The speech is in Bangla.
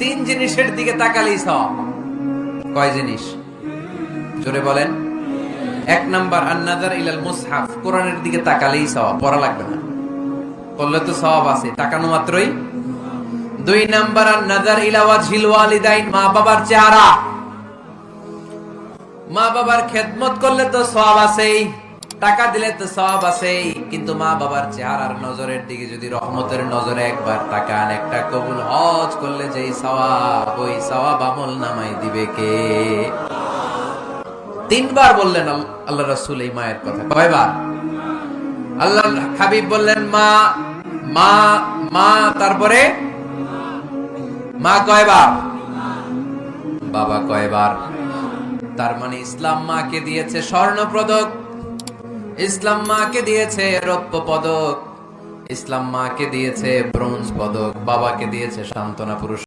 তিন জিনিসের দিকে তাকালেই সওয়াব। কয় জিনিস? জোরে বলেন। এক নাম্বার আন-নাযার ইলাল মুসহাফ, কোরআনের দিকে তাকালেই সওয়াব, পড়া লাগবে না, পড়লে তো সওয়াব আছে, তাকানো মাত্রই। দুই নাম্বার আন-নাযার ইলা ওয়াজহিল ওয়ালিদাইন, মা বাবার চেহারা, মা বাবার খেদমত করলে তো সওয়াব আছেই, টাকা দিলে তো সওয়াব আছেই, কিন্তু মা বাবার চেহারার নজরের দিকে যদি রহমতের নজরে একবার তাকান, একটা কবুল হজ করলে যেই সওয়াব, ওই সওয়াব আমল নামাই দিবে কে? তিনবার বললেন আল্লাহ রাসূল এই মায়ের কথা। কয়বার? আল্লাহ হাবিব বললেন মা মা মা, তারপরে মা কয়বার, বাবা কয়বার। তার মানে ইসলাম মাকে দিয়েছে স্বর্ণ পদক, ইসলাম মাকে দিয়েছে রৌপ্য পদক, ইসলাম মাকে দিয়েছে ব্রোঞ্জ পদক, বাবাকে দিয়েছে সান্ত্বনা পুরস্কার।